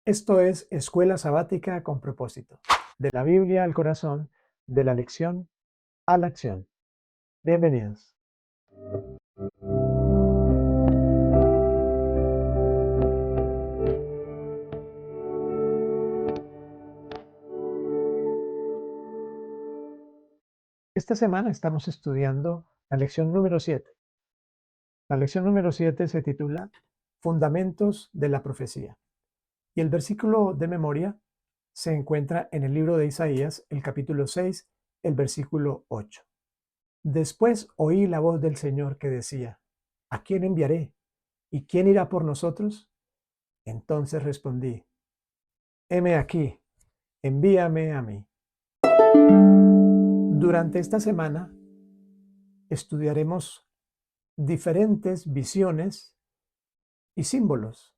Esto es Escuela Sabática con propósito. De la Biblia al corazón, de la lección a la acción. Bienvenidos. Esta semana estamos estudiando la lección número 7. La lección número 7 se titula Fundamentos de la Profecía. Y el versículo de memoria se encuentra en el libro de Isaías, el capítulo 6, el versículo 8. Después oí la voz del Señor que decía, ¿a quién enviaré? ¿Y quién irá por nosotros? Entonces respondí, heme aquí, envíame a mí. Durante esta semana estudiaremos diferentes visiones y símbolos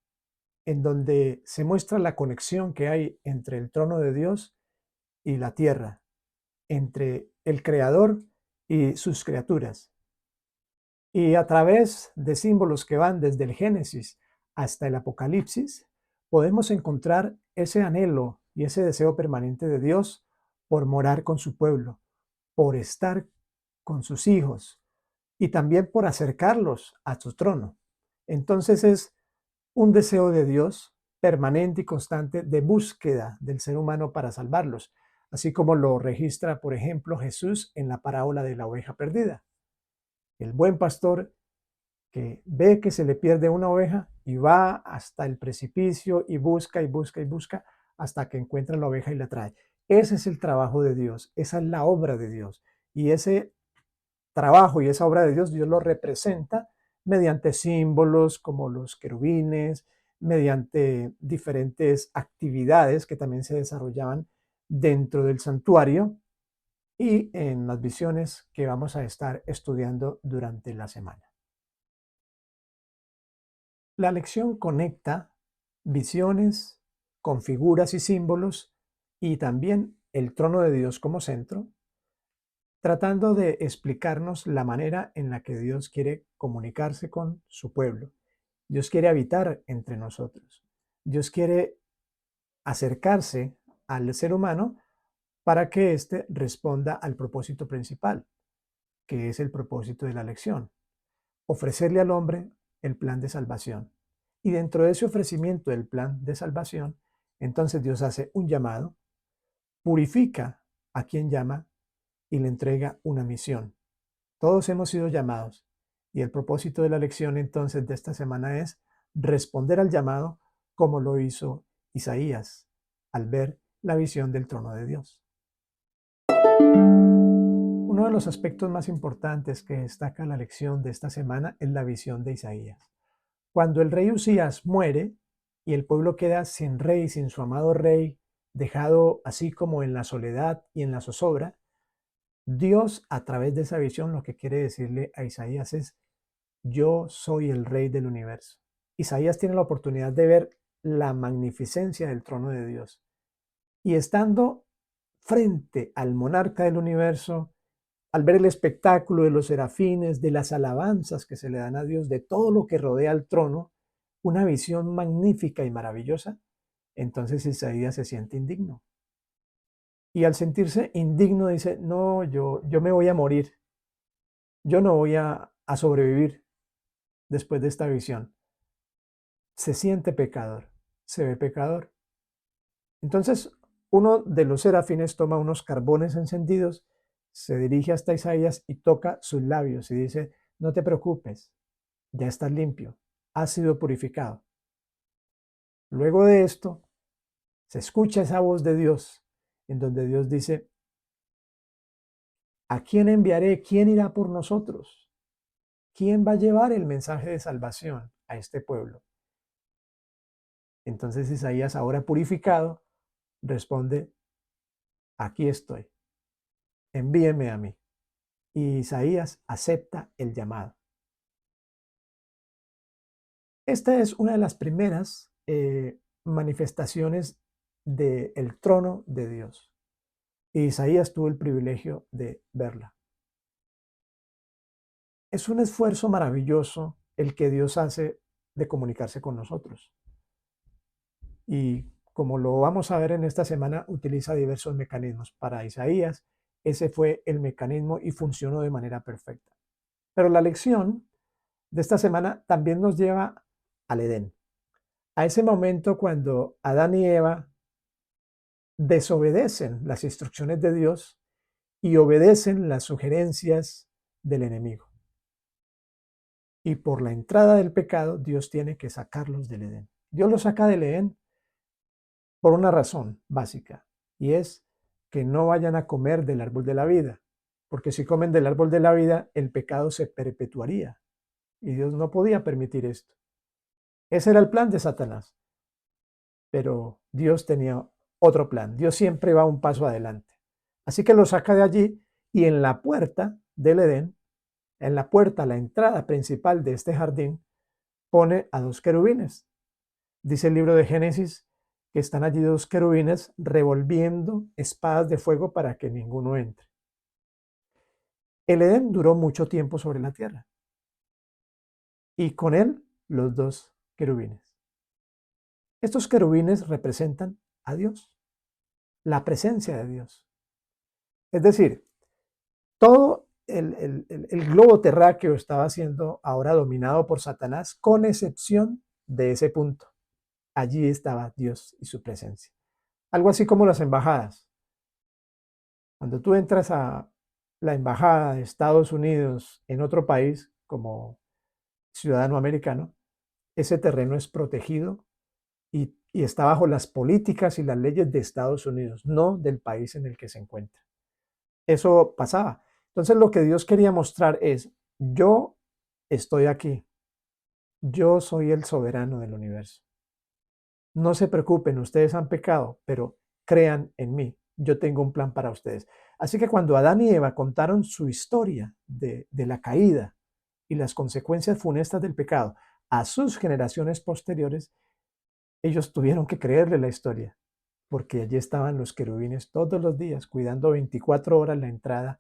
en donde se muestra la conexión que hay entre el trono de Dios y la tierra, entre el Creador y sus criaturas. Y a través de símbolos que van desde el Génesis hasta el Apocalipsis, podemos encontrar ese anhelo y ese deseo permanente de Dios por morar con su pueblo, por estar con sus hijos y también por acercarlos a su trono. Entonces es un deseo de Dios permanente y constante de búsqueda del ser humano para salvarlos, así como lo registra, por ejemplo, Jesús en la parábola de la oveja perdida. El buen pastor que ve que se le pierde una oveja y va hasta el precipicio y busca y busca y busca hasta que encuentra la oveja y la trae. Ese es el trabajo de Dios, esa es la obra de Dios. Y ese trabajo y esa obra de Dios, Dios lo representa mediante símbolos como los querubines, mediante diferentes actividades que también se desarrollaban dentro del santuario y en las visiones que vamos a estar estudiando durante la semana. La lección conecta visiones con figuras y símbolos y también el trono de Dios como centro, tratando de explicarnos la manera en la que Dios quiere comunicarse con su pueblo. Dios quiere habitar entre nosotros. Dios quiere acercarse al ser humano para que éste responda al propósito principal, que es el propósito de la lección, ofrecerle al hombre el plan de salvación. Y dentro de ese ofrecimiento del plan de salvación, entonces Dios hace un llamado, purifica a quien llama y le entrega una misión. Todos hemos sido llamados y el propósito de la lección entonces de esta semana es responder al llamado como lo hizo Isaías al ver la visión del trono de Dios. Uno de los aspectos más importantes que destaca la lección de esta semana es la visión de Isaías. Cuando el rey Usías muere y el pueblo queda sin rey, sin su amado rey, dejado así como en la soledad y en la zozobra, Dios a través de esa visión lo que quiere decirle a Isaías es, yo soy el rey del universo. Isaías tiene la oportunidad de ver la magnificencia del trono de Dios. Y estando frente al monarca del universo, al ver el espectáculo de los serafines, de las alabanzas que se le dan a Dios, de todo lo que rodea al trono, una visión magnífica y maravillosa, entonces Isaías se siente indigno. Y al sentirse indigno dice, no, yo me voy a morir, yo no voy a sobrevivir después de esta visión. Se siente pecador, se ve pecador. Entonces, uno de los serafines toma unos carbones encendidos, se dirige hasta Isaías y toca sus labios y dice, no te preocupes, ya estás limpio, has sido purificado. Luego de esto, se escucha esa voz de Dios, en donde Dios dice, ¿a quién enviaré? ¿Quién irá por nosotros? ¿Quién va a llevar el mensaje de salvación a este pueblo? Entonces Isaías, ahora purificado, responde, aquí estoy, envíeme a mí. Y Isaías acepta el llamado. Esta es una de las primeras manifestaciones del trono de Dios. Y Isaías tuvo el privilegio de verla. Es un esfuerzo maravilloso el que Dios hace de comunicarse con nosotros. Y como lo vamos a ver en esta semana, utiliza diversos mecanismos. Para Isaías, ese fue el mecanismo y funcionó de manera perfecta. Pero la lección de esta semana también nos lleva al Edén, a ese momento cuando Adán y Eva desobedecen las instrucciones de Dios y obedecen las sugerencias del enemigo. Y por la entrada del pecado, Dios tiene que sacarlos del Edén. Dios los saca del Edén por una razón básica, y es que no vayan a comer del árbol de la vida, porque si comen del árbol de la vida, el pecado se perpetuaría, y Dios no podía permitir esto. Ese era el plan de Satanás, pero Dios tenía otro plan. Dios siempre va un paso adelante. Así que lo saca de allí y en la puerta del Edén, en la puerta, la entrada principal de este jardín, pone a dos querubines. Dice el libro de Génesis que están allí dos querubines revolviendo espadas de fuego para que ninguno entre. El Edén duró mucho tiempo sobre la tierra y con él los dos querubines. Estos querubines representan a Dios, la presencia de Dios. Es decir, todo el globo terráqueo estaba siendo ahora dominado por Satanás, con excepción de ese punto. Allí estaba Dios y su presencia. Algo así como las embajadas. Cuando tú entras a la embajada de Estados Unidos en otro país como ciudadano americano, ese terreno es protegido y está bajo las políticas y las leyes de Estados Unidos, no del país en el que se encuentra. Eso pasaba. Entonces lo que Dios quería mostrar es, yo estoy aquí, yo soy el soberano del universo. No se preocupen, ustedes han pecado, pero crean en mí, yo tengo un plan para ustedes. Así que cuando Adán y Eva contaron su historia de la caída y las consecuencias funestas del pecado a sus generaciones posteriores, ellos tuvieron que creerle la historia, porque allí estaban los querubines todos los días, cuidando 24 horas la entrada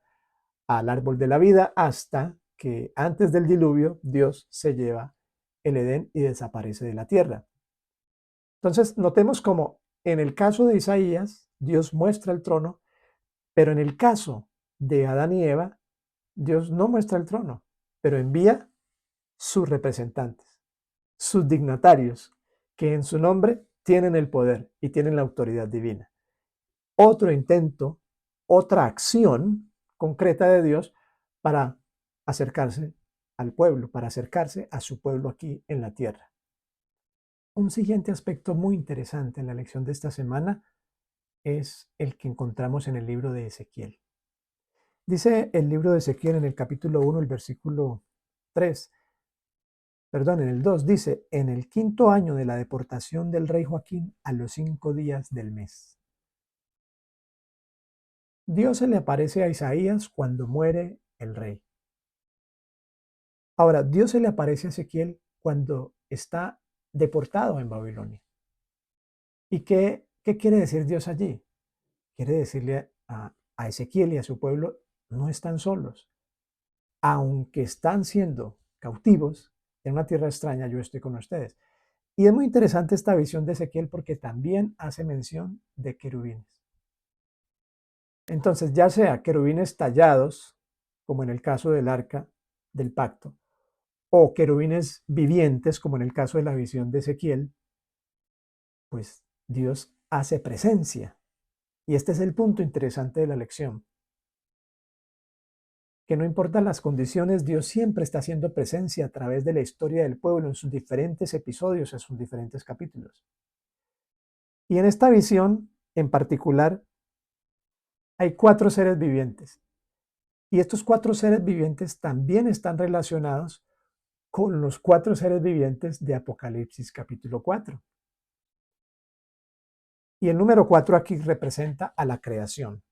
al árbol de la vida, hasta que antes del diluvio Dios se lleva el Edén y desaparece de la tierra. Entonces, notemos cómo en el caso de Isaías, Dios muestra el trono, pero en el caso de Adán y Eva, Dios no muestra el trono, pero envía sus representantes, sus dignatarios, que en su nombre tienen el poder y tienen la autoridad divina. Otro intento, otra acción concreta de Dios para acercarse al pueblo, para acercarse a su pueblo aquí en la tierra. Un siguiente aspecto muy interesante en la lección de esta semana es el que encontramos en el libro de Ezequiel. Dice el libro de Ezequiel en el capítulo 1, el versículo 3, perdón, en el 2, dice, en el quinto año de la deportación del rey Joaquín, a los 5 días del mes. Dios se le aparece a Isaías cuando muere el rey. Ahora, Dios se le aparece a Ezequiel cuando está deportado en Babilonia. ¿Y qué quiere decir Dios allí? Quiere decirle a Ezequiel y a su pueblo, no están solos. Aunque están siendo cautivos en una tierra extraña, yo estoy con ustedes. Y es muy interesante esta visión de Ezequiel porque también hace mención de querubines. Entonces, ya sea querubines tallados, como en el caso del arca del pacto, o querubines vivientes, como en el caso de la visión de Ezequiel, pues Dios hace presencia. Y este es el punto interesante de la lección. Que no importan las condiciones, Dios siempre está haciendo presencia a través de la historia del pueblo en sus diferentes episodios, en sus diferentes capítulos. Y en esta visión, en particular, hay 4 seres vivientes. Y estos 4 seres vivientes también están relacionados con los 4 seres vivientes de Apocalipsis capítulo 4. Y el número 4 aquí representa a la creación.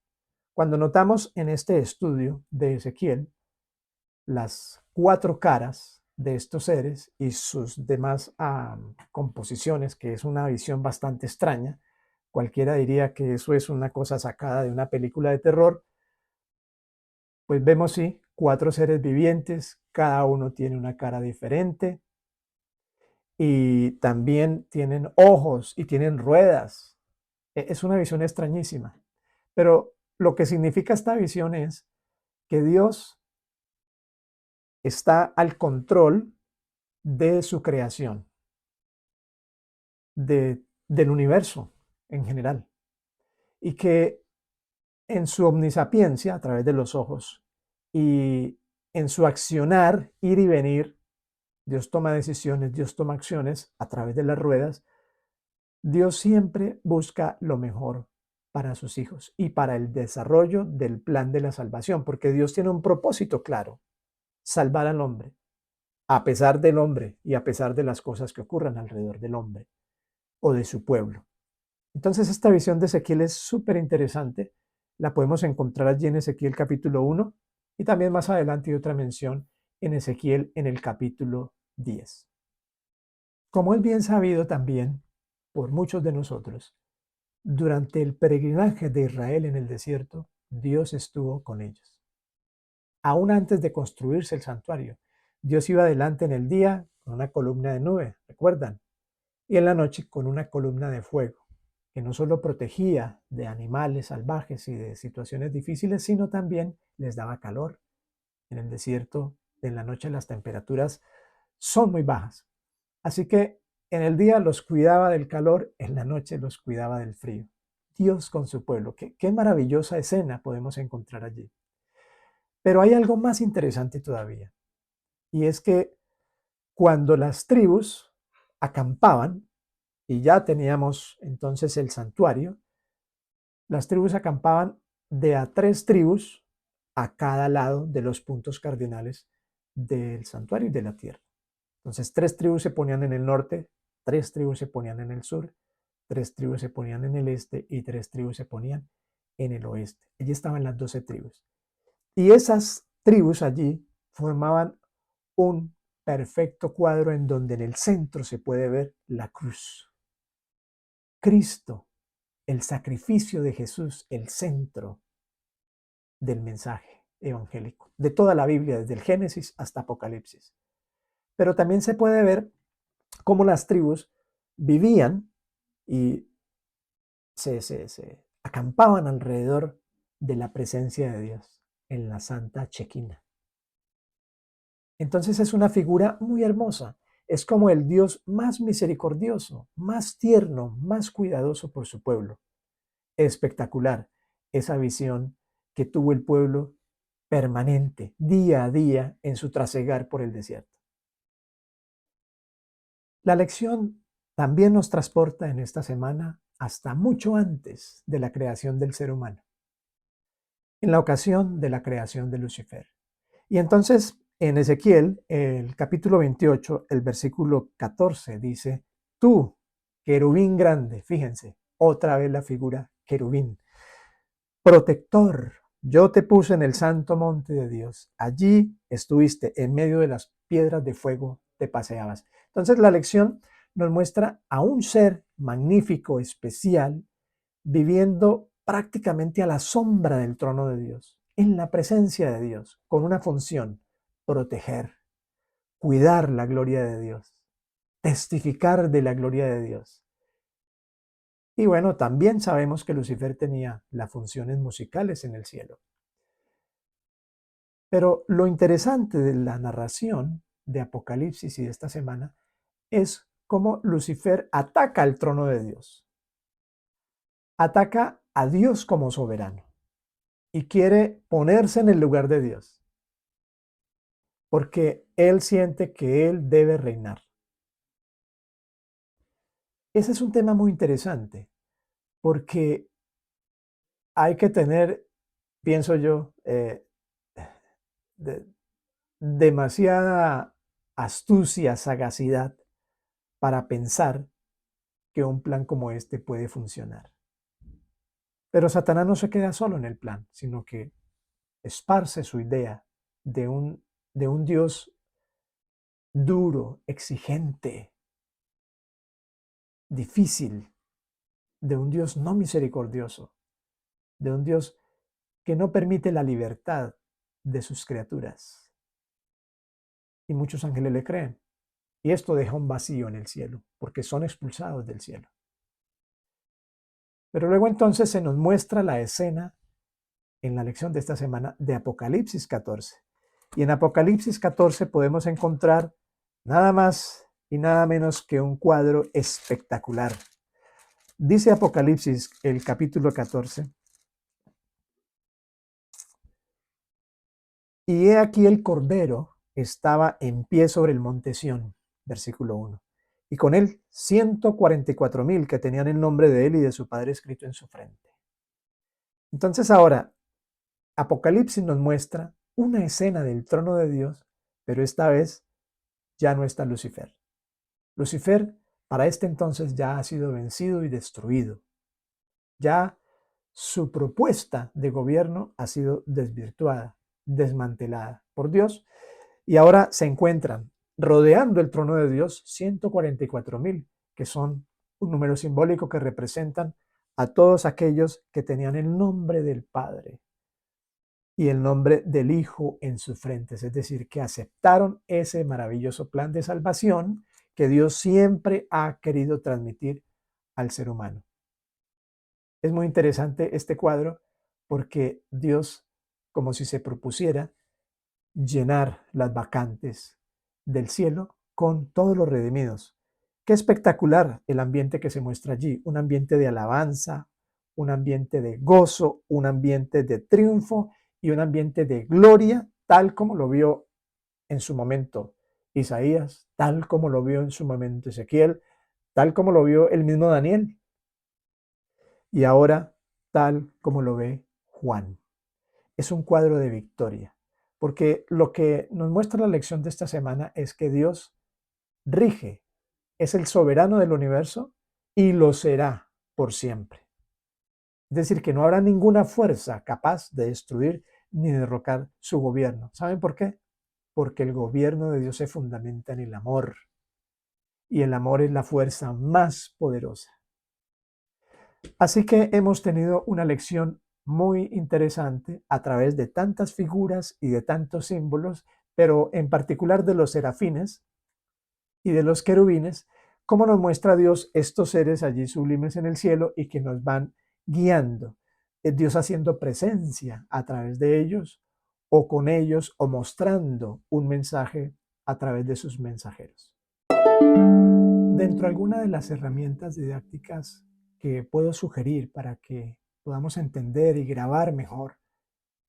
Cuando notamos en este estudio de Ezequiel las 4 caras de estos seres y sus demás composiciones, que es una visión bastante extraña, cualquiera diría que eso es una cosa sacada de una película de terror, pues vemos sí, 4 seres vivientes, cada uno tiene una cara diferente, y también tienen ojos y tienen ruedas. Es una visión extrañísima. Pero lo que significa esta visión es que Dios está al control de su creación, del universo en general, y que en su omnisapiencia a través de los ojos y en su accionar, ir y venir, Dios toma decisiones, Dios toma acciones a través de las ruedas. Dios siempre busca lo mejor para sus hijos y para el desarrollo del plan de la salvación, porque Dios tiene un propósito claro: salvar al hombre, a pesar del hombre y a pesar de las cosas que ocurran alrededor del hombre o de su pueblo. Entonces, esta visión de Ezequiel es súper interesante. La podemos encontrar allí en Ezequiel capítulo 1 y también más adelante hay otra mención en Ezequiel en el capítulo 10. Como es bien sabido también por muchos de nosotros, durante el peregrinaje de Israel en el desierto, Dios estuvo con ellos. Aún antes de construirse el santuario, Dios iba adelante en el día con una columna de nube, ¿recuerdan? Y en la noche con una columna de fuego, que no solo protegía de animales salvajes y de situaciones difíciles, sino también les daba calor. En el desierto, en la noche las temperaturas son muy bajas. Así que en el día los cuidaba del calor, en la noche los cuidaba del frío. Dios con su pueblo. Qué maravillosa escena podemos encontrar allí. Pero hay algo más interesante todavía, y es que cuando las tribus acampaban, y ya teníamos entonces el santuario, las tribus acampaban de a 3 tribus a cada lado de los puntos cardinales del santuario y de la tierra. Entonces 3 tribus se ponían en el norte, 3 tribus se ponían en el sur, 3 tribus se ponían en el este y 3 tribus se ponían en el oeste. Allí estaban las 12 tribus. Y esas tribus allí formaban un perfecto cuadro en donde en el centro se puede ver la cruz. Cristo, el sacrificio de Jesús, el centro del mensaje evangélico, de toda la Biblia, desde el Génesis hasta Apocalipsis. Pero también se puede ver cómo las tribus vivían y se acampaban alrededor de la presencia de Dios en la Santa Chequina. Entonces es una figura muy hermosa. Es como el Dios más misericordioso, más tierno, más cuidadoso por su pueblo. Espectacular esa visión que tuvo el pueblo permanente, día a día, en su trasegar por el desierto. La lección también nos transporta en esta semana hasta mucho antes de la creación del ser humano, en la ocasión de la creación de Lucifer. Y entonces en Ezequiel, el capítulo 28, el versículo 14 dice: tú, querubín grande, fíjense, otra vez la figura querubín, protector, yo te puse en el santo monte de Dios, allí estuviste, en medio de las piedras de fuego te paseabas. Entonces la lección nos muestra a un ser magnífico, especial, viviendo prácticamente a la sombra del trono de Dios, en la presencia de Dios, con una función: proteger, cuidar la gloria de Dios, testificar de la gloria de Dios. Y bueno, también sabemos que Lucifer tenía las funciones musicales en el cielo. Pero lo interesante de la narración de Apocalipsis y de esta semana es cómo Lucifer ataca el trono de Dios. Ataca a Dios como soberano y quiere ponerse en el lugar de Dios, porque él siente que él debe reinar. Ese es un tema muy interesante, porque hay que tener, pienso yo, de- demasiada astucia, sagacidad para pensar que un plan como este puede funcionar. Pero Satanás no se queda solo en el plan, sino que esparce su idea de un Dios duro, exigente, difícil, de un Dios no misericordioso, de un Dios que no permite la libertad de sus criaturas. Y muchos ángeles le creen. Y esto deja un vacío en el cielo, porque son expulsados del cielo. Pero luego entonces se nos muestra la escena en la lección de esta semana de Apocalipsis 14. Y en Apocalipsis 14 podemos encontrar nada más y nada menos que un cuadro espectacular. Dice Apocalipsis, el capítulo 14, y he aquí el Cordero estaba en pie sobre el monte Sión, versículo 1, y con él 144,000 que tenían el nombre de él y de su padre escrito en su frente. Entonces ahora, Apocalipsis nos muestra una escena del trono de Dios, pero esta vez ya no está Lucifer. Lucifer para este entonces ya ha sido vencido y destruido. Ya su propuesta de gobierno ha sido desvirtuada, desmantelada por Dios, y ahora se encuentran rodeando el trono de Dios 144,000, que son un número simbólico que representan a todos aquellos que tenían el nombre del Padre y el nombre del Hijo en sus frentes, es decir, que aceptaron ese maravilloso plan de salvación que Dios siempre ha querido transmitir al ser humano. Es muy interesante este cuadro porque Dios, como si se propusiera llenar las vacantes del cielo con todos los redimidos. Qué espectacular el ambiente que se muestra allí, un ambiente de alabanza, un ambiente de gozo, un ambiente de triunfo y un ambiente de gloria, tal como lo vio en su momento Isaías, tal como lo vio en su momento Ezequiel, tal como lo vio el mismo Daniel y ahora tal como lo ve Juan. Es un cuadro de victoria, porque lo que nos muestra la lección de esta semana es que Dios rige, es el soberano del universo y lo será por siempre. Es decir, que no habrá ninguna fuerza capaz de destruir ni derrocar su gobierno. ¿Saben por qué? Porque el gobierno de Dios se fundamenta en el amor, y el amor es la fuerza más poderosa. Así que hemos tenido una lección muy interesante a través de tantas figuras y de tantos símbolos, pero en particular de los serafines y de los querubines, cómo nos muestra Dios estos seres allí sublimes en el cielo y que nos van guiando. Es Dios haciendo presencia a través de ellos o con ellos o mostrando un mensaje a través de sus mensajeros. Dentro de alguna de las herramientas didácticas que puedo sugerir para que podamos entender y grabar mejor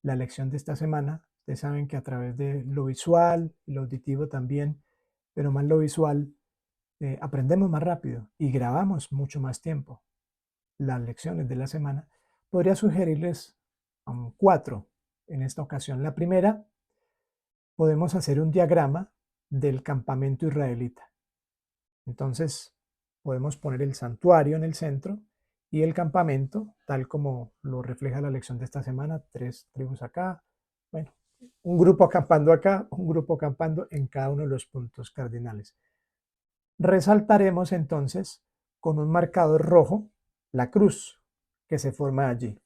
la lección de esta semana, ustedes saben que a través de lo visual y lo auditivo también, pero más lo visual, aprendemos más rápido y grabamos mucho más tiempo las lecciones de la semana. Podría sugerirles cuatro en esta ocasión. La primera, podemos hacer un diagrama del campamento israelita. Entonces, podemos poner el santuario en el centro y el campamento, tal como lo refleja la lección de esta semana, 3 tribus acá, bueno, un grupo acampando acá, un grupo acampando en cada uno de los puntos cardinales. Resaltaremos entonces con un marcador rojo la cruz que se forma allí,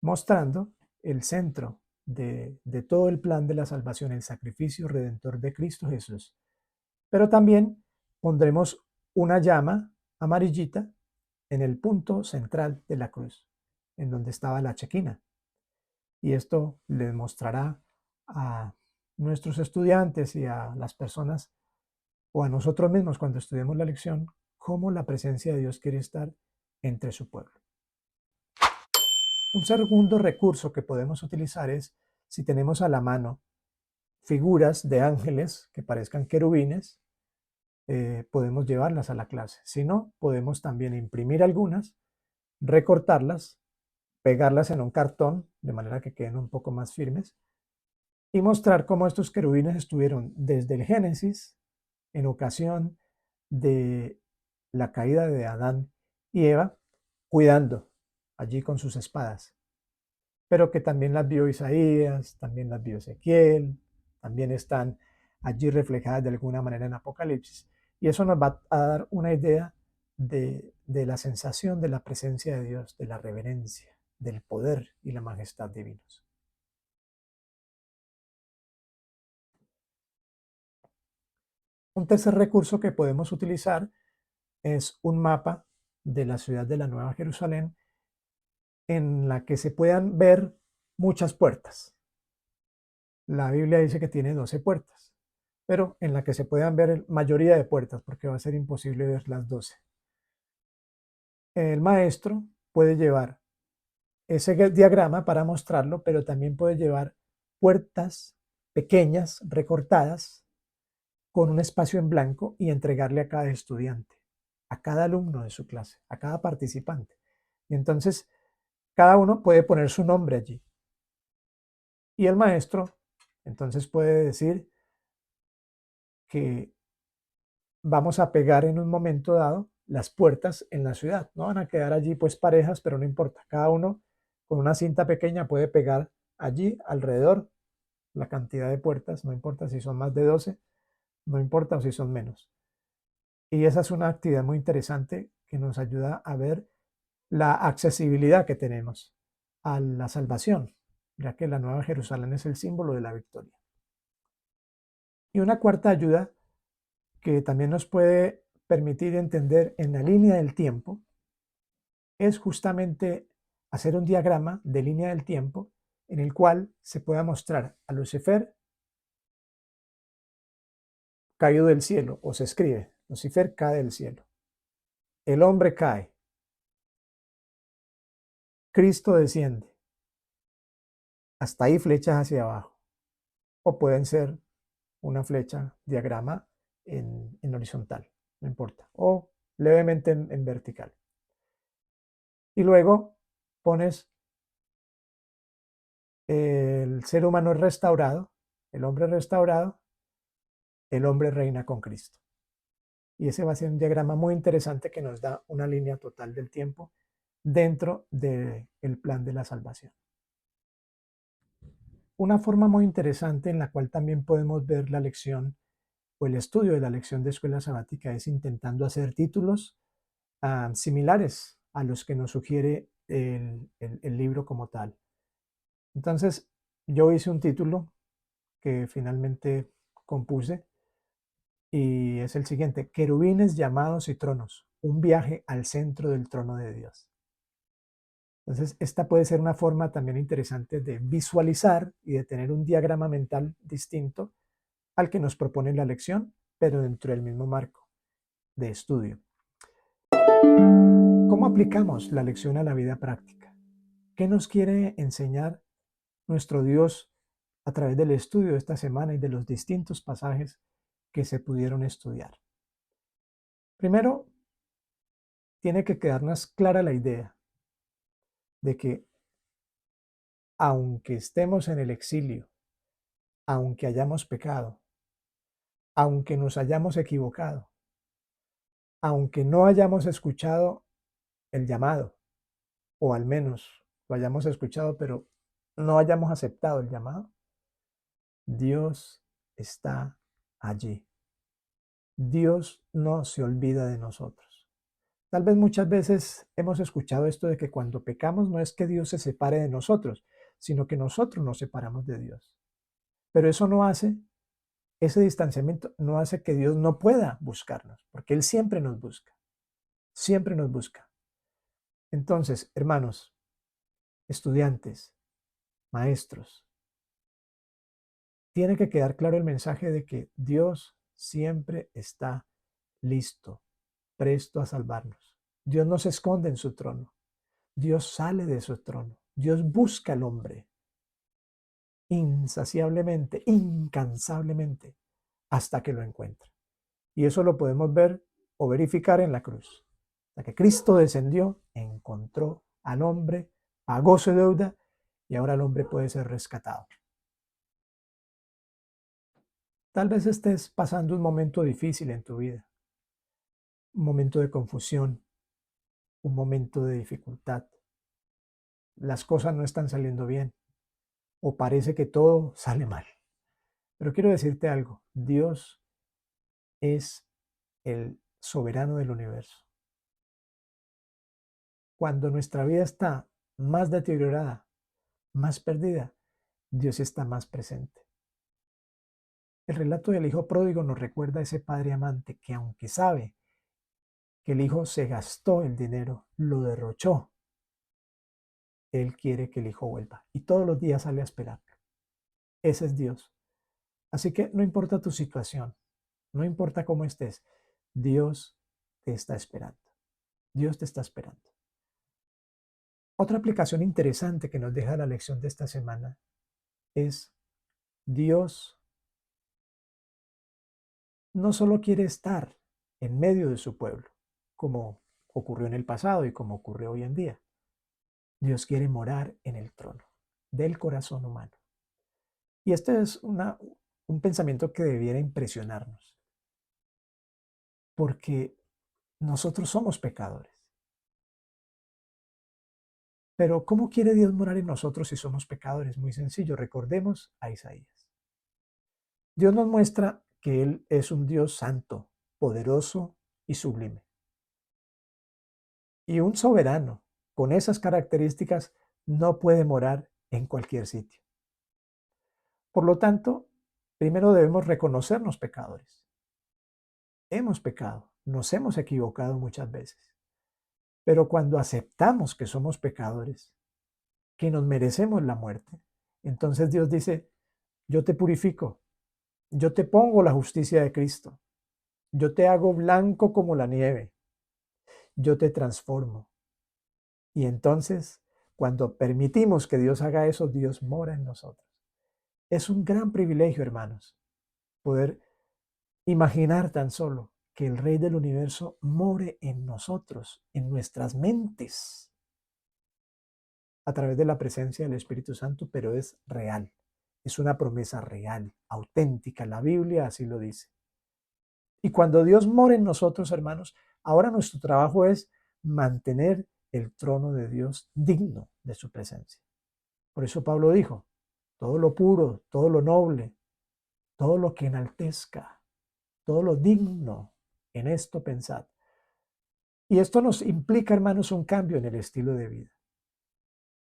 mostrando el centro de todo el plan de la salvación, el sacrificio redentor de Cristo Jesús. Pero también pondremos una llama amarillita en el punto central de la cruz, en donde estaba la chequina. Y esto les mostrará a nuestros estudiantes y a las personas o a nosotros mismos cuando estudiemos la lección cómo la presencia de Dios quiere estar entre su pueblo. Un segundo recurso que podemos utilizar es si tenemos a la mano figuras de ángeles que parezcan querubines, podemos llevarlas a la clase. Si no, podemos también imprimir algunas, recortarlas, pegarlas en un cartón de manera que queden un poco más firmes y mostrar cómo estos querubines estuvieron desde el Génesis en ocasión de la caída de Adán y Eva, cuidando allí con sus espadas, pero que también las vio Isaías, también las vio Ezequiel, también están allí reflejadas de alguna manera en Apocalipsis. Y eso nos va a dar una idea de la sensación de la presencia de Dios, de la reverencia, del poder y la majestad divinos. Un tercer recurso que podemos utilizar es un mapa de la ciudad de la Nueva Jerusalén en la que se puedan ver muchas puertas. La Biblia dice que tiene 12 puertas, pero en la que se puedan ver mayoría de puertas, porque va a ser imposible ver las 12. El maestro puede llevar ese diagrama para mostrarlo, pero también puede llevar puertas pequeñas, recortadas, con un espacio en blanco y entregarle a cada estudiante, a cada alumno de su clase, a cada participante. Y entonces cada uno puede poner su nombre allí. Y el maestro entonces puede decir que vamos a pegar en un momento dado las puertas en la ciudad. No van a quedar allí pues parejas, pero no importa. Cada uno con una cinta pequeña puede pegar allí alrededor la cantidad de puertas, no importa si son más de 12, no importa si son menos. Y esa es una actividad muy interesante que nos ayuda a ver la accesibilidad que tenemos a la salvación, ya que la Nueva Jerusalén es el símbolo de la victoria. Y una cuarta ayuda que también nos puede permitir entender en la línea del tiempo es justamente hacer un diagrama de línea del tiempo en el cual se pueda mostrar a Lucifer caído del cielo, o se escribe, Lucifer cae del cielo, el hombre cae, Cristo desciende, hasta ahí flechas hacia abajo, o pueden ser una flecha, diagrama en horizontal, no importa, o levemente en vertical. Y luego pones el ser humano restaurado, el hombre reina con Cristo. Y ese va a ser un diagrama muy interesante que nos da una línea total del tiempo dentro del plan de la salvación. Una forma muy interesante en la cual también podemos ver la lección o el estudio de la lección de escuela sabática es intentando hacer títulos similares a los que nos sugiere el libro como tal. Entonces, yo hice un título que finalmente compuse y es el siguiente: Querubines, llamados y tronos, un viaje al centro del trono de Dios. Entonces, esta puede ser una forma también interesante de visualizar y de tener un diagrama mental distinto al que nos propone la lección, pero dentro del mismo marco de estudio. ¿Cómo aplicamos la lección a la vida práctica? ¿Qué nos quiere enseñar nuestro Dios a través del estudio de esta semana y de los distintos pasajes que se pudieron estudiar? Primero, tiene que quedarnos clara la idea de que aunque estemos en el exilio, aunque hayamos pecado, aunque nos hayamos equivocado, aunque no hayamos escuchado el llamado, o al menos lo hayamos escuchado, pero no hayamos aceptado el llamado, Dios está allí. Dios no se olvida de nosotros. Tal vez muchas veces hemos escuchado esto de que cuando pecamos no es que Dios se separe de nosotros, sino que nosotros nos separamos de Dios. Pero eso no hace, ese distanciamiento no hace que Dios no pueda buscarnos, porque Él siempre nos busca, siempre nos busca. Entonces, hermanos, estudiantes, maestros, tiene que quedar claro el mensaje de que Dios siempre está listo, presto a salvarnos. Dios no se esconde en su trono. Dios sale de su trono. Dios busca al hombre insaciablemente, incansablemente, hasta que lo encuentra. Y eso lo podemos ver o verificar en la cruz. Hasta que Cristo descendió, encontró al hombre, pagó su deuda y ahora el hombre puede ser rescatado. Tal vez estés pasando un momento difícil en tu vida, un momento de confusión, un momento de dificultad. Las cosas no están saliendo bien o parece que todo sale mal. Pero quiero decirte algo, Dios es el soberano del universo. Cuando nuestra vida está más deteriorada, más perdida, Dios está más presente. El relato del hijo pródigo nos recuerda a ese padre amante que, aunque sabe que el hijo se gastó el dinero, lo derrochó, él quiere que el hijo vuelva y todos los días sale a esperar. Ese es Dios. Así que no importa tu situación, no importa cómo estés, Dios te está esperando. Dios te está esperando. Otra aplicación interesante que nos deja la lección de esta semana es Dios no solo quiere estar en medio de su pueblo, como ocurrió en el pasado y como ocurre hoy en día. Dios quiere morar en el trono del corazón humano. Y este es un pensamiento que debiera impresionarnos, porque nosotros somos pecadores. Pero ¿cómo quiere Dios morar en nosotros si somos pecadores? Muy sencillo, recordemos a Isaías. Dios nos muestra que Él es un Dios santo, poderoso y sublime. Y un soberano con esas características no puede morar en cualquier sitio. Por lo tanto, primero debemos reconocernos pecadores. Hemos pecado, nos hemos equivocado muchas veces. Pero cuando aceptamos que somos pecadores, que nos merecemos la muerte, entonces Dios dice, yo te purifico, yo te pongo la justicia de Cristo, yo te hago blanco como la nieve, yo te transformo. Y entonces, cuando permitimos que Dios haga eso, Dios mora en nosotros. Es un gran privilegio, hermanos, poder imaginar tan solo que el Rey del Universo more en nosotros, en nuestras mentes, a través de la presencia del Espíritu Santo, pero es real. Es una promesa real, auténtica. La Biblia así lo dice. Y cuando Dios mora en nosotros, hermanos, ahora nuestro trabajo es mantener el trono de Dios digno de su presencia. Por eso Pablo dijo, todo lo puro, todo lo noble, todo lo que enaltezca, todo lo digno, en esto pensad. Y esto nos implica, hermanos, un cambio en el estilo de vida.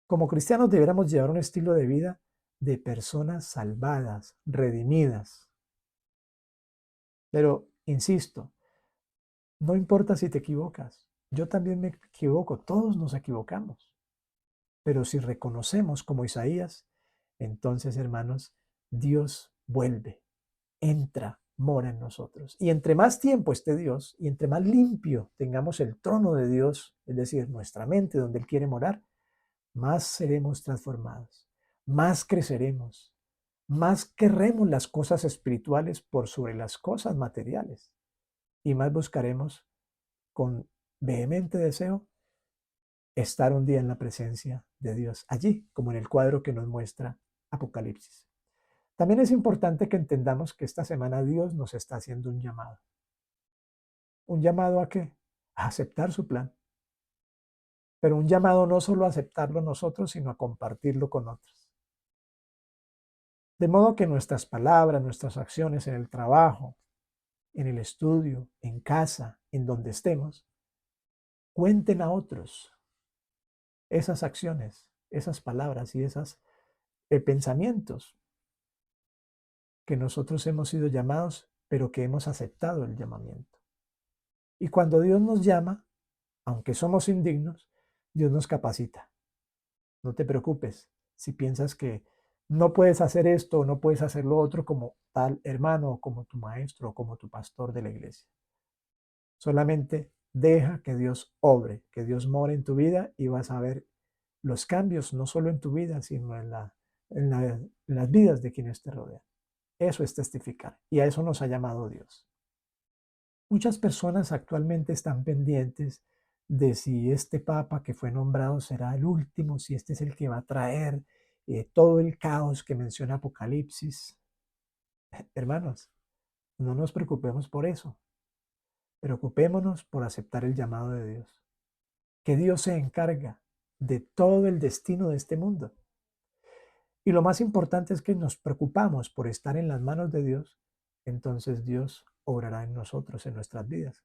Como cristianos deberíamos llevar un estilo de vida de personas salvadas, redimidas. Pero, insisto, no importa si te equivocas. Yo también me equivoco, todos nos equivocamos. Pero si reconocemos como Isaías, entonces, hermanos, Dios vuelve, entra, mora en nosotros. Y entre más tiempo esté Dios y entre más limpio tengamos el trono de Dios, es decir, nuestra mente donde Él quiere morar, más seremos transformados, más creceremos, más querremos las cosas espirituales por sobre las cosas materiales y más buscaremos con vehemente deseo estar un día en la presencia de Dios, allí como en el cuadro que nos muestra Apocalipsis. También es importante que entendamos que esta semana Dios nos está haciendo un llamado. ¿Un llamado a qué? A aceptar su plan. Pero un llamado no solo a aceptarlo nosotros, sino a compartirlo con otros. De modo que nuestras palabras, nuestras acciones en el trabajo, en el estudio, en casa, en donde estemos, cuenten a otros esas acciones, esas palabras y esos pensamientos que nosotros hemos sido llamados, pero que hemos aceptado el llamamiento. Y cuando Dios nos llama, aunque somos indignos, Dios nos capacita. No te preocupes si piensas que no puedes hacer esto o no puedes hacer lo otro como tal hermano, o como tu maestro, o como tu pastor de la iglesia. Solamente deja que Dios obre, que Dios more en tu vida y vas a ver los cambios, no solo en tu vida, sino en las vidas de quienes te rodean. Eso es testificar y a eso nos ha llamado Dios. Muchas personas actualmente están pendientes de si este papa que fue nombrado será el último, si este es el que va a traer todo el caos que menciona Apocalipsis. Hermanos, no nos preocupemos por eso. Preocupémonos por aceptar el llamado de Dios. Que Dios se encarga de todo el destino de este mundo. Y lo más importante es que nos preocupamos por estar en las manos de Dios, entonces Dios obrará en nosotros, en nuestras vidas.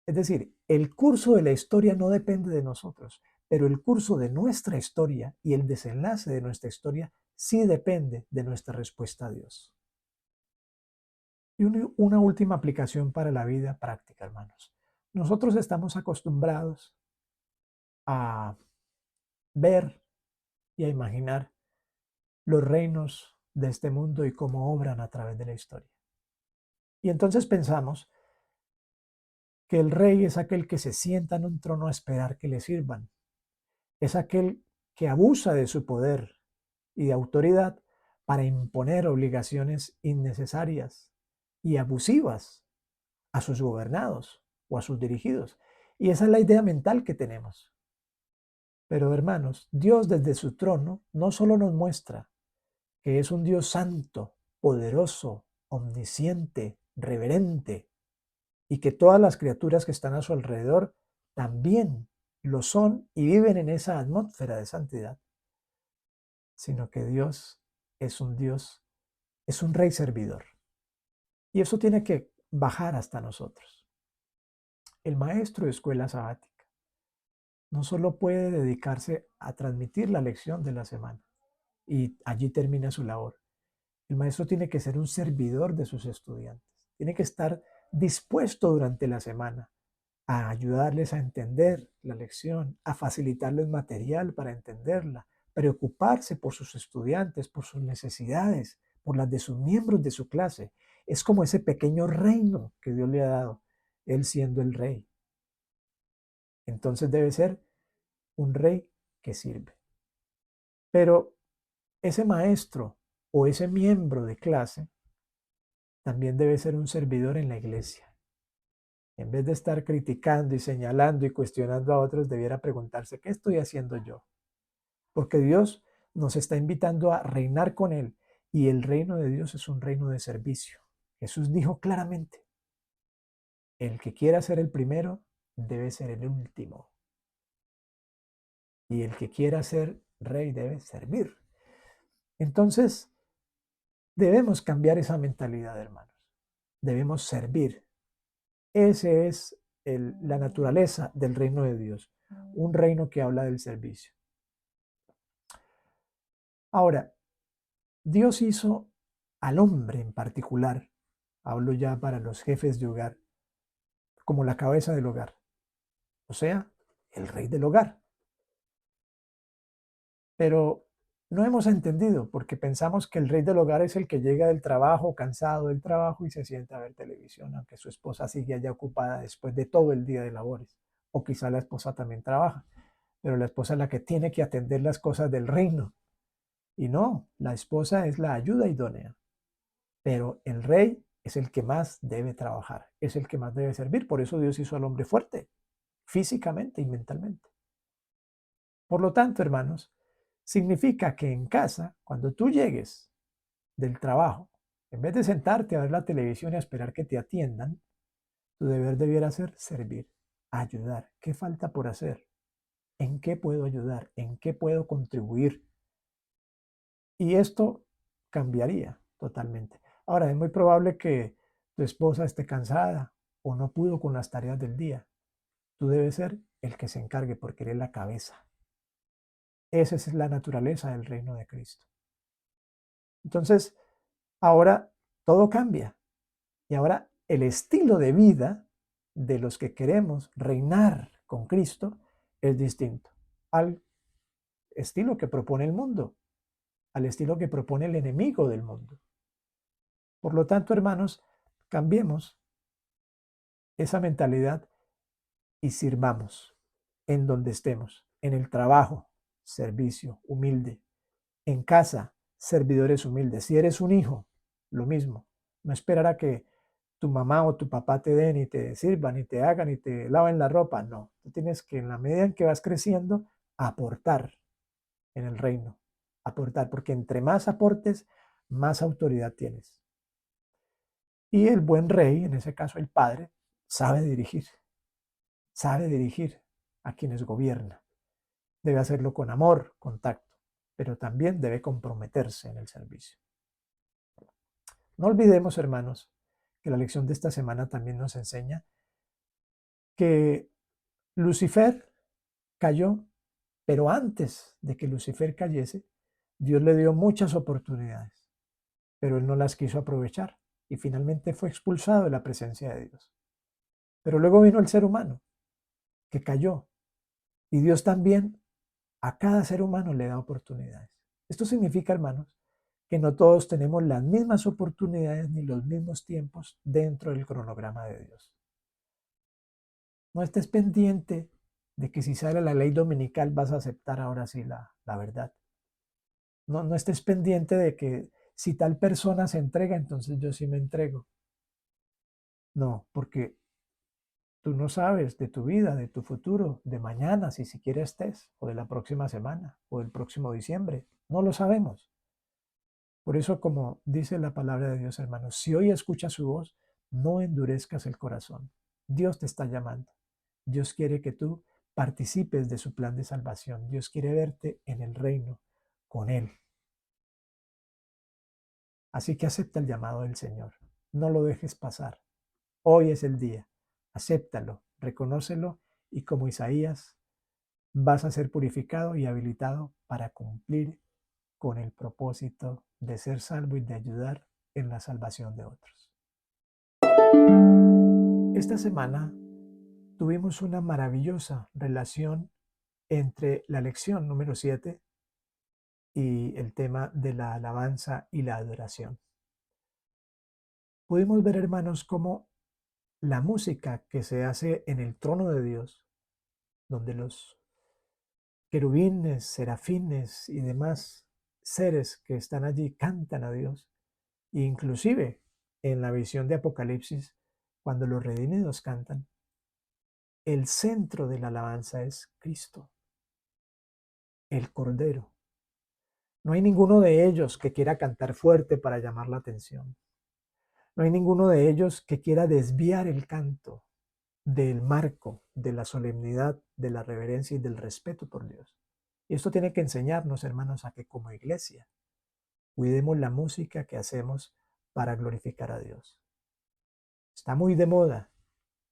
Es decir, el curso de la historia no depende de nosotros, pero el curso de nuestra historia y el desenlace de nuestra historia sí depende de nuestra respuesta a Dios. Y una última aplicación para la vida práctica, hermanos. Nosotros estamos acostumbrados a ver y a imaginar los reinos de este mundo y cómo obran a través de la historia. Y entonces pensamos que el rey es aquel que se sienta en un trono a esperar que le sirvan. Es aquel que abusa de su poder y de autoridad para imponer obligaciones innecesarias y abusivas a sus gobernados o a sus dirigidos. Y esa es la idea mental que tenemos. Pero hermanos, Dios desde su trono no solo nos muestra que es un Dios santo, poderoso, omnisciente, reverente, y que todas las criaturas que están a su alrededor también lo son y viven en esa atmósfera de santidad, sino que Dios es un Dios, es un rey servidor. Y eso tiene que bajar hasta nosotros. El maestro de escuela sabática no solo puede dedicarse a transmitir la lección de la semana y allí termina su labor. El maestro tiene que ser un servidor de sus estudiantes. Tiene que estar dispuesto durante la semana a ayudarles a entender la lección, a facilitarles material para entenderla, preocuparse por sus estudiantes, por sus necesidades, por las de sus miembros de su clase. Es como ese pequeño reino que Dios le ha dado, él siendo el rey. Entonces debe ser un rey que sirve. Pero ese maestro o ese miembro de clase también debe ser un servidor en la iglesia. En vez de estar criticando y señalando y cuestionando a otros, debiera preguntarse, ¿qué estoy haciendo yo? Porque Dios nos está invitando a reinar con Él y el reino de Dios es un reino de servicio. Jesús dijo claramente, el que quiera ser el primero debe ser el último y el que quiera ser rey debe servir. Entonces, debemos cambiar esa mentalidad, hermanos. Debemos servir. Esa es la naturaleza del reino de Dios, un reino que habla del servicio. Ahora, Dios hizo al hombre en particular, hablo ya para los jefes de hogar, como la cabeza del hogar, o sea, el rey del hogar. Pero no hemos entendido porque pensamos que el rey del hogar es el que llega del trabajo, cansado del trabajo y se sienta a ver televisión, aunque su esposa sigue allá ocupada después de todo el día de labores. O quizá la esposa también trabaja, pero la esposa es la que tiene que atender las cosas del reino. Y no, la esposa es la ayuda idónea. Pero el rey es el que más debe trabajar, es el que más debe servir. Por eso Dios hizo al hombre fuerte, físicamente y mentalmente. Por lo tanto, hermanos, significa que en casa, cuando tú llegues del trabajo, en vez de sentarte a ver la televisión y a esperar que te atiendan, tu deber debiera ser servir, ayudar. ¿Qué falta por hacer? ¿En qué puedo ayudar? ¿En qué puedo contribuir? Y esto cambiaría totalmente. Ahora, es muy probable que tu esposa esté cansada o no pudo con las tareas del día. Tú debes ser el que se encargue porque eres la cabeza. Esa es la naturaleza del reino de Cristo. Entonces, ahora todo cambia. Y ahora el estilo de vida de los que queremos reinar con Cristo es distinto al estilo que propone el mundo, al estilo que propone el enemigo del mundo. Por lo tanto, hermanos, cambiemos esa mentalidad y sirvamos en donde estemos, en el trabajo, servicio humilde, en casa, servidores humildes. Si eres un hijo, lo mismo. No esperar a que tu mamá o tu papá te den y te sirvan y te hagan y te laven la ropa. No, tú tienes que en la medida en que vas creciendo, aportar en el reino. Aportar, porque entre más aportes, más autoridad tienes. Y el buen rey, en ese caso el padre, sabe dirigir a quienes gobierna. Debe hacerlo con amor, con tacto, pero también debe comprometerse en el servicio. No olvidemos, hermanos, que la lección de esta semana también nos enseña que Lucifer cayó, pero antes de que Lucifer cayese, Dios le dio muchas oportunidades, pero él no las quiso aprovechar. y finalmente fue expulsado de la presencia de Dios. Pero luego vino el ser humano, que cayó, y Dios también a cada ser humano le da oportunidades. Esto significa, hermanos, que no todos tenemos las mismas oportunidades ni los mismos tiempos dentro del cronograma de Dios. No estés pendiente de que si sale la ley dominical vas a aceptar ahora sí la verdad. No estés pendiente de que si tal persona se entrega, entonces yo sí me entrego. No, porque tú no sabes de tu vida, de tu futuro, de mañana, si siquiera estés, o de la próxima semana, o del próximo diciembre. No lo sabemos. Por eso, como dice la palabra de Dios, hermanos, si hoy escuchas su voz, no endurezcas el corazón. Dios te está llamando. Dios quiere que tú participes de su plan de salvación. Dios quiere verte en el reino con Él. Así que acepta el llamado del Señor. No lo dejes pasar. Hoy es el día. Acéptalo, reconócelo y como Isaías vas a ser purificado y habilitado para cumplir con el propósito de ser salvo y de ayudar en la salvación de otros. Esta semana tuvimos una maravillosa relación entre la lección número 7 y el tema de la alabanza y la adoración. Pudimos ver, hermanos, cómo la música que se hace en el trono de Dios, donde los querubines, serafines y demás seres que están allí cantan a Dios, e inclusive en la visión de Apocalipsis, cuando los redimidos cantan, el centro de la alabanza es Cristo, el Cordero. No hay ninguno de ellos que quiera cantar fuerte para llamar la atención. No hay ninguno de ellos que quiera desviar el canto del marco, de la solemnidad, de la reverencia y del respeto por Dios. Y esto tiene que enseñarnos, hermanos, a que como iglesia cuidemos la música que hacemos para glorificar a Dios. Está muy de moda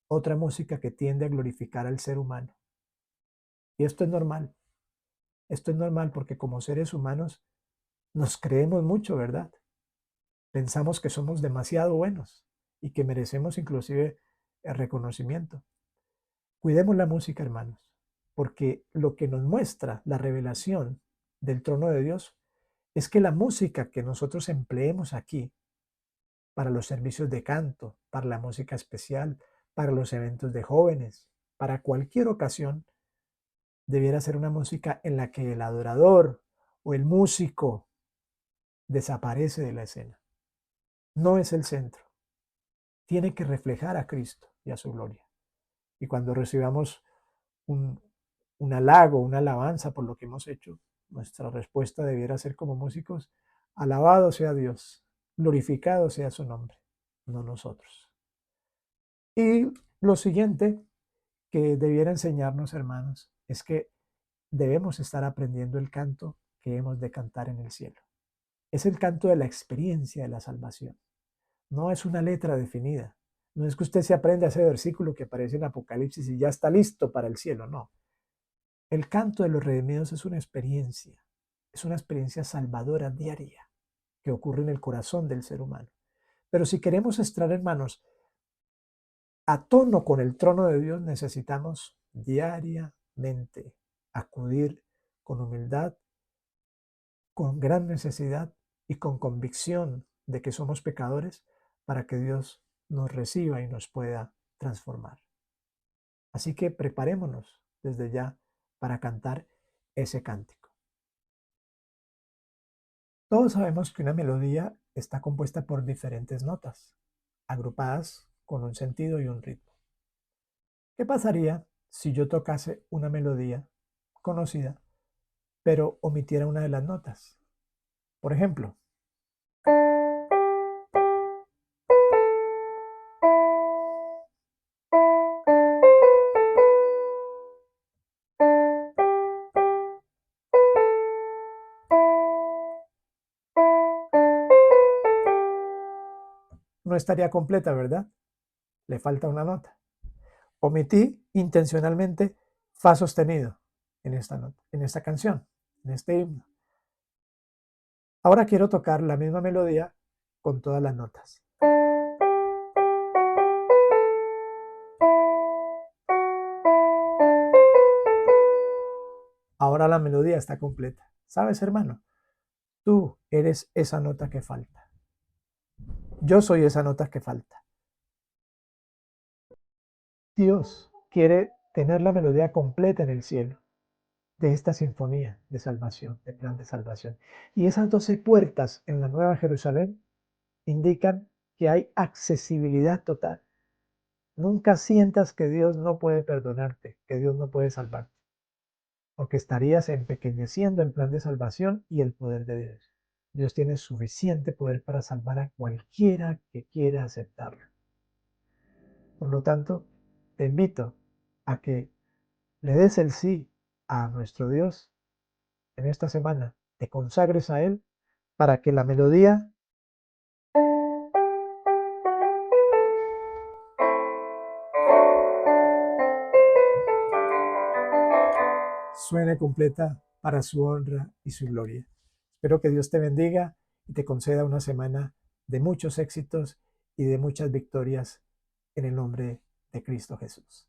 otra música que tiende a glorificar al ser humano. Y esto es normal. Esto es normal porque como seres humanos nos creemos mucho, ¿verdad? Pensamos que somos demasiado buenos y que merecemos inclusive el reconocimiento. Cuidemos la música, hermanos, porque lo que nos muestra la revelación del trono de Dios es que la música que nosotros empleemos aquí para los servicios de canto, para la música especial, para los eventos de jóvenes, para cualquier ocasión, debiera ser una música en la que el adorador o el músico desaparece de la escena. No es el centro. Tiene que reflejar a Cristo y a su gloria. Y cuando recibamos un, un halago, una alabanza por lo que hemos hecho, nuestra respuesta debiera ser como músicos: alabado sea Dios, glorificado sea su nombre, no nosotros. Y lo siguiente que debiera enseñarnos, hermanos, es que debemos estar aprendiendo el canto que hemos de cantar en el cielo. Es el canto de la experiencia de la salvación. No es una letra definida. No es que usted se aprenda ese versículo que aparece en Apocalipsis y ya está listo para el cielo, no. El canto de los redimidos es una experiencia salvadora diaria que ocurre en el corazón del ser humano. Pero si queremos estar, hermanos, a tono con el trono de Dios, necesitamos diariamente acudir con humildad, con gran necesidad y con convicción de que somos pecadores para que Dios nos reciba y nos pueda transformar. Así que preparémonos desde ya para cantar ese cántico. Todos sabemos que una melodía está compuesta por diferentes notas, agrupadas con un sentido y un ritmo. ¿Qué pasaría si yo tocase una melodía conocida, pero omitiera una de las notas? Por ejemplo, no estaría completa, ¿verdad? Le falta una nota. Omití intencionalmente fa sostenido en esta nota, en esta canción, en este himno. Ahora quiero tocar la misma melodía con todas las notas. Ahora la melodía está completa. ¿Sabes, hermano? Tú eres esa nota que falta. Yo soy esa nota que falta. Dios quiere tener la melodía completa en el cielo de esta sinfonía de salvación, de plan de salvación. Y esas 12 puertas en la Nueva Jerusalén indican que hay accesibilidad total. Nunca sientas que Dios no puede perdonarte, que Dios no puede salvarte, porque estarías empequeñeciendo el plan de salvación y el poder de Dios. Dios tiene suficiente poder para salvar a cualquiera que quiera aceptarlo. Por lo tanto, te invito a que le des el sí a nuestro Dios en esta semana, te consagres a Él para que la melodía suene completa para su honra y su gloria. Espero que Dios te bendiga y te conceda una semana de muchos éxitos y de muchas victorias en el nombre de Cristo Jesús.